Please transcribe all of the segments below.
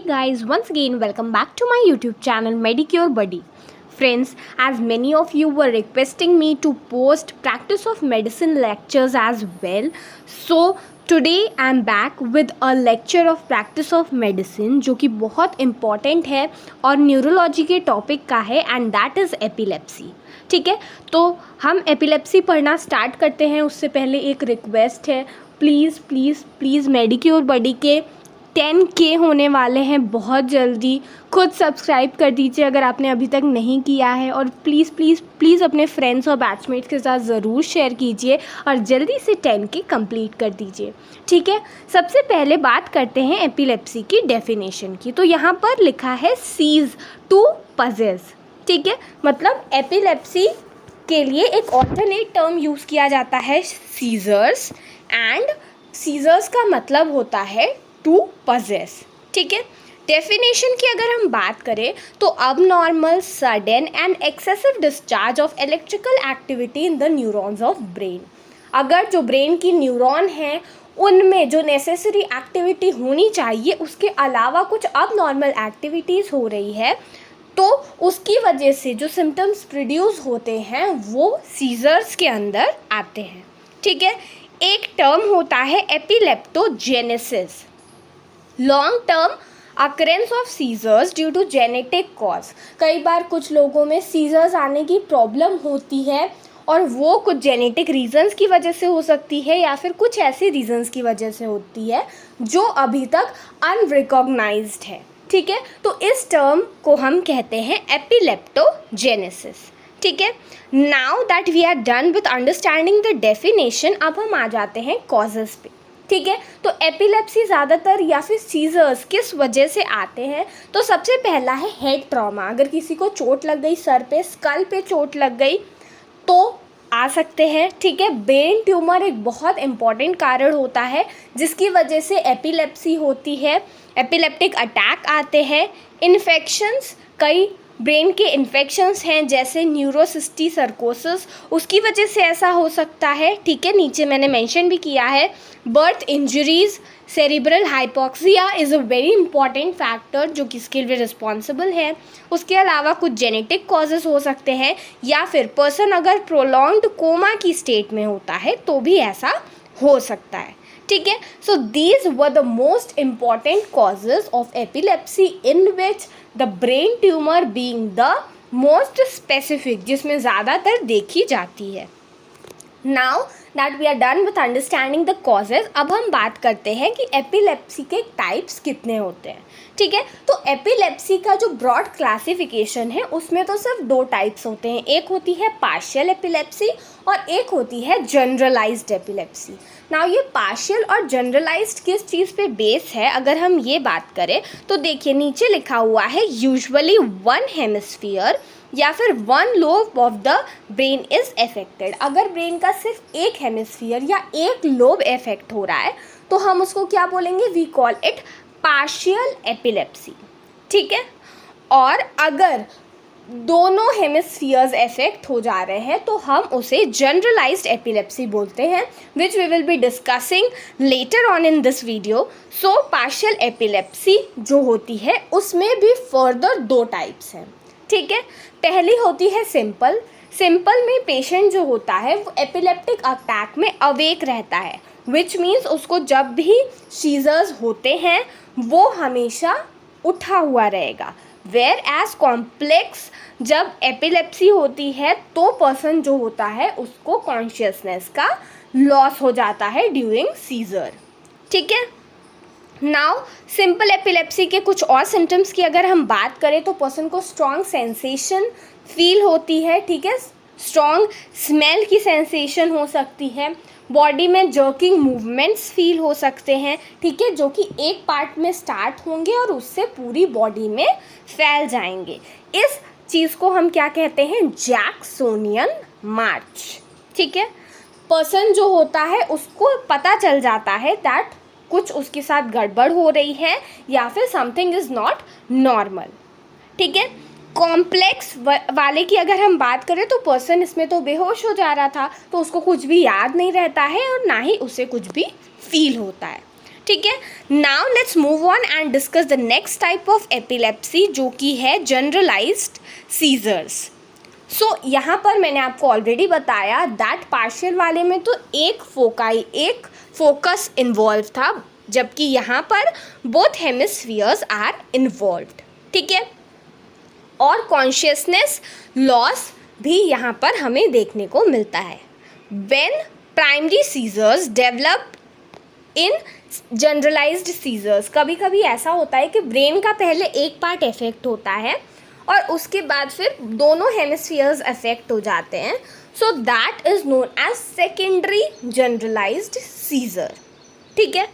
guys, once again welcome back to my YouTube channel Medicure Buddy. Friends, as many of you were requesting me to post practice of medicine lectures as well, so today I am back with a lecture of practice of medicine जो कि बहुत important है और neurology के topic का है and that is epilepsy. ठीक है, तो हम एपिलेप्सी पढ़ना स्टार्ट करते हैं. उससे पहले एक रिक्वेस्ट है, प्लीज़ प्लीज़ प्लीज़ मेडिक्योर बडी के 10K होने वाले हैं बहुत जल्दी. खुद सब्सक्राइब कर दीजिए अगर आपने अभी तक नहीं किया है, और प्लीज़ प्लीज़ प्लीज़ अपने फ्रेंड्स और बैचमेट्स के साथ ज़रूर शेयर कीजिए और जल्दी से 10K कंप्लीट कर दीजिए. ठीक है, सबसे पहले बात करते हैं एपिलेप्सी की डेफिनेशन की. तो यहाँ पर लिखा है सीज टू पजेस. ठीक है, मतलब एपिलेप्सी के लिए एक ऑल्टरनेट टर्म यूज़ किया जाता है सीजर्स, एंड सीजर्स का मतलब होता है टू पजेस. ठीक है, डेफिनेशन की अगर हम बात करें तो अब normal sudden and excessive discharge of electrical activity in the neurons of brain. अगर जो ब्रेन की न्यूरॉन हैं उनमें जो नेसेसरी एक्टिविटी होनी चाहिए उसके अलावा कुछ अब नॉर्मल एक्टिविटीज़ हो रही है, तो उसकी वजह से जो सिम्टम्स प्रोड्यूस होते हैं वो सीजर्स के अंदर आते हैं. ठीक है, एक टर्म होता है epileptogenesis, long term occurrence of seizures due to genetic cause. कई बार कुछ लोगों में सीजर्स आने की प्रॉब्लम होती है और वो कुछ जेनेटिक रीजंस की वजह से हो सकती है या फिर कुछ ऐसे रीजंस की वजह से होती है जो अभी तक अनरिकॉग्नाइज्ड है. ठीक है, तो इस टर्म को हम कहते हैं एपिलेप्टोजेनेसिस. ठीक है, now that we are done with understanding the definition, अब हम आ जाते हैं कॉजेज़ पे. ठीक है, तो एपिलेप्सी ज़्यादातर या फिर सीजर्स किस वजह से आते हैं, तो सबसे पहला है हेड ट्रॉमा. अगर किसी को चोट लग गई, सर पे स्कल पे चोट लग गई तो आ सकते हैं. ठीक है, ब्रेन ट्यूमर एक बहुत इम्पॉर्टेंट कारण होता है जिसकी वजह से एपिलेप्सी होती है. एपिलेप्टिक अटैक आते हैं. इन्फेक्शंस, कई ब्रेन के इन्फेक्शंस हैं जैसे न्यूरोसिस्टी सर्कोसिस, उसकी वजह से ऐसा हो सकता है. ठीक है, नीचे मैंने मेंशन भी किया है. Birth injuries, cerebral hypoxia is a very important factor जो कि इसके लिए रिस्पॉन्सिबल है. उसके अलावा कुछ जेनेटिक कॉजेज़ हो सकते हैं, या फिर पर्सन अगर प्रोलॉन्ग्ड कोमा की स्टेट में होता है तो भी ऐसा हो सकता है. ठीक है, so these were the most important causes of epilepsy in which the brain tumour being the most specific, जिसमें ज़्यादातर देखी जाती है. Now that we are done with understanding the causes, अब हम बात करते हैं कि एपिलेप्सी के टाइप्स कितने होते हैं. ठीक है, तो एपिलेप्सी का जो ब्रॉड क्लासिफिकेशन है उसमें तो सिर्फ दो टाइप्स होते हैं. एक होती है पार्शियल एपिलेप्सी और एक होती है जनरलाइज्ड एपिलेप्सी. नाउ ये पार्शियल और जनरलाइज्ड किस चीज़ पे बेस है, अगर हम ये बात करें तो देखिए नीचे लिखा हुआ है यूजुअली वन हेमिस्फीयर या फिर one lobe of the brain is affected. अगर ब्रेन का सिर्फ एक हेमिस्फीयर या एक लोब इफेक्ट हो रहा है तो हम उसको क्या बोलेंगे, we call it partial epilepsy. ठीक है, और अगर दोनों हेमिस्फीयर्स इफेक्ट हो जा रहे हैं तो हम उसे जनरलाइज्ड एपिलेप्सी बोलते हैं, which we will be discussing later on in this video. So partial epilepsy जो होती है उसमें भी फर्दर दो टाइप्स हैं. ठीक है, पहली होती है सिंपल. सिंपल में पेशेंट जो होता है वो एपिलेप्टिक अटैक में अवेक रहता है, विच मीन्स उसको जब भी सीजर्स होते हैं वो हमेशा उठा हुआ रहेगा. वेयर एज कॉम्प्लेक्स, जब एपिलेप्सी होती है तो पर्सन जो होता है उसको कॉन्शियसनेस का लॉस हो जाता है ड्यूरिंग सीजर. ठीक है, नाउ सिंपल एपिलेप्सी के कुछ और सिम्टम्स की अगर हम बात करें तो पर्सन को स्ट्रॉन्ग सेंसेशन फील होती है. ठीक है, स्ट्रॉन्ग स्मेल की सेंसेशन हो सकती है. बॉडी में जर्किंग मूवमेंट्स फील हो सकते हैं. ठीक है, जो कि एक पार्ट में स्टार्ट होंगे और उससे पूरी बॉडी में फैल जाएंगे. इस चीज़ को हम क्या कहते हैं, जैक्सोनियन मार्च. ठीक है, पर्सन जो होता है उसको पता चल जाता है दैट कुछ उसके साथ गड़बड़ हो रही है या फिर समथिंग इज़ नॉट नॉर्मल. ठीक है, कॉम्प्लेक्स वाले की अगर हम बात करें तो पर्सन इसमें तो बेहोश हो जा रहा था तो उसको कुछ भी याद नहीं रहता है और ना ही उसे कुछ भी फील होता है. ठीक है, now let's move on and discuss the next type of epilepsy जो कि है जनरलाइज्ड सीजर्स। सो यहाँ पर मैंने आपको ऑलरेडी बताया दैट पार्शियल वाले में तो एक फोकस इन्वॉल्व था, जबकि यहाँ पर बोथ हेमिस्फीयर्स आर इन्वॉल्व्ड। ठीक है, और कॉन्शियसनेस लॉस भी यहाँ पर हमें देखने को मिलता है। When primary seizures develop in generalised seizures, कभी कभी ऐसा होता है कि ब्रेन का पहले एक पार्ट इफेक्ट होता है और उसके बाद फिर दोनों हेमिस्फीयर्स अफेक्ट हो जाते हैं। So that is known as secondary generalised seizure. ठीक है,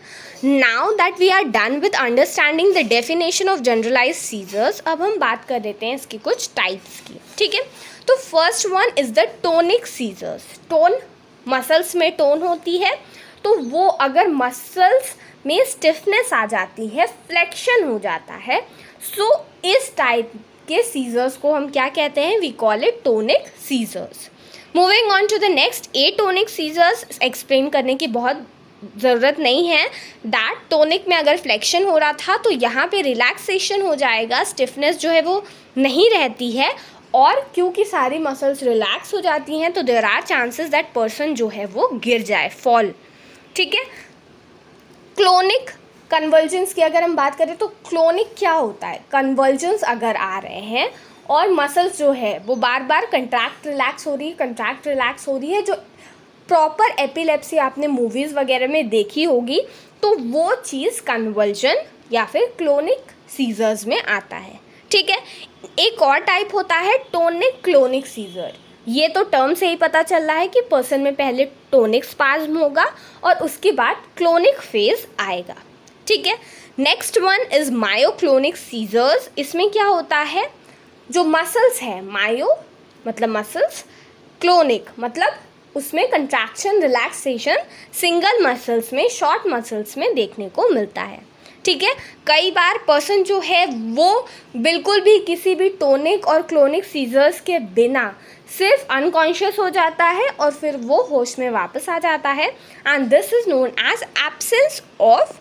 now that we are done with understanding the definition of generalised seizures, अब हम बात कर देते हैं इसकी कुछ टाइप्स की। ठीक है, तो first one is the tonic seizures. Tone, muscles में टोन होती है, तो वो अगर मसल्स में स्टिफनेस आ जाती है, फ्लेक्शन हो जाता है, सो इस टाइप के सीजर्स को हम क्या कहते हैं? We call it tonic seizures. Moving on to the next, atonic seizures explain करने की बहुत ज़रूरत नहीं है। दैट टोनिक में अगर फ्लेक्शन हो रहा था तो यहाँ पे रिलैक्सेशन हो जाएगा, स्टिफनेस जो है वो नहीं रहती है, और क्योंकि सारी मसल्स रिलैक्स हो जाती हैं तो there are chances that person जो है वो गिर जाए, फॉल। ठीक है, क्लोनिक कन्वर्जेंस की अगर हम बात करें तो क्लोनिक क्या होता है? कन्वर्जेंस अगर आ रहे हैं और मसल्स जो है वो बार बार कंट्रैक्ट रिलैक्स हो रही है, जो प्रॉपर एपिलेप्सी आपने मूवीज़ वगैरह में देखी होगी, तो वो चीज़ कन्वर्जन या फिर क्लोनिक सीजर्स में आता है। ठीक है, एक और टाइप होता है टोनिक क्लोनिक सीजर। ये तो टर्म से ही पता चल रहा है कि पर्सन में पहले टोनिक स्पाज्म होगा और उसके बाद क्लोनिक फेज आएगा। ठीक है, next one is myoclonic seizures. इसमें क्या होता है? जो मसल्स है, मायो मतलब मसल्स, क्लोनिक मतलब उसमें कंट्रैक्शन रिलैक्सेशन सिंगल मसल्स में, शॉर्ट मसल्स में देखने को मिलता है। ठीक है, कई बार पर्सन जो है वो बिल्कुल भी किसी भी टोनिक और क्लोनिक सीजर्स के बिना सिर्फ अनकॉन्शियस हो जाता है और फिर वो होश में वापस आ जाता है, and this is known as absence of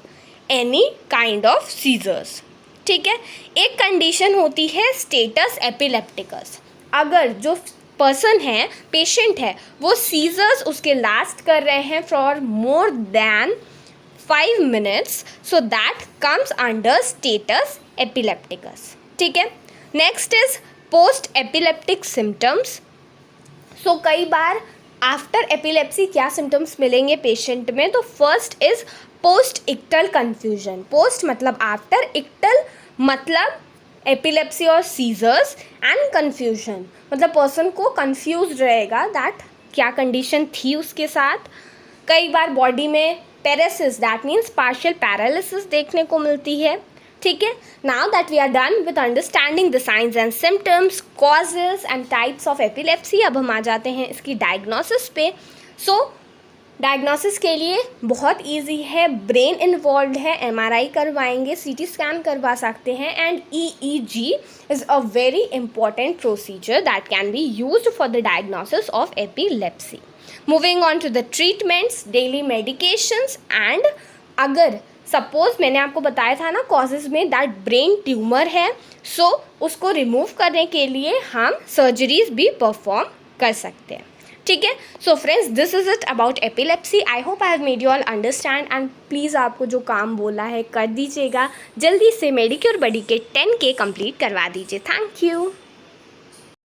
any kind of seizures. ठीक है, एक कंडीशन होती है स्टेटस एपिलेप्टिकस। अगर जो पर्सन है, पेशेंट है, वो सीजर्स उसके लास्ट कर रहे हैं for more than 5 minutes, so that comes under status epilepticus. ठीक है, next is post epileptic symptoms. So कई बार आफ्टर एपिलेप्सी क्या सिम्टम्स मिलेंगे पेशेंट में? तो first is post ictal confusion. Post मतलब आफ्टर, इक्टल मतलब एपिलेप्सी और सीजर्स, एंड कन्फ्यूजन मतलब पर्सन को कन्फ्यूज रहेगा दैट क्या कंडीशन थी उसके साथ। कई बार बॉडी में paresis, that means partial paralysis देखने को मिलती है। ठीक है, now that we are done with understanding the science and symptoms, causes and types of epilepsy, अब हम आ जाते हैं इसकी डायग्नोसिस पे। सो डायग्नोसिस के लिए बहुत इजी है, ब्रेन इन्वॉल्व है, एमआरआई करवाएंगे, सीटी स्कैन करवा सकते हैं, and EEG is a very important procedure that can be used for the diagnosis of epilepsy. Moving on to the treatments, daily medications, and अगर सपोज मैंने आपको बताया था ना कॉजेज में दैट ब्रेन ट्यूमर है, सो उसको रिमूव करने के लिए हम सर्जरीज भी परफॉर्म कर सकते हैं। ठीक है, so friends this is it about epilepsy. I hope I have made you all understand, and please आपको जो काम बोला है कर दीजिएगा, जल्दी से मेडिक्योर बडी के 10K कंप्लीट करवा दीजिए। Thank you.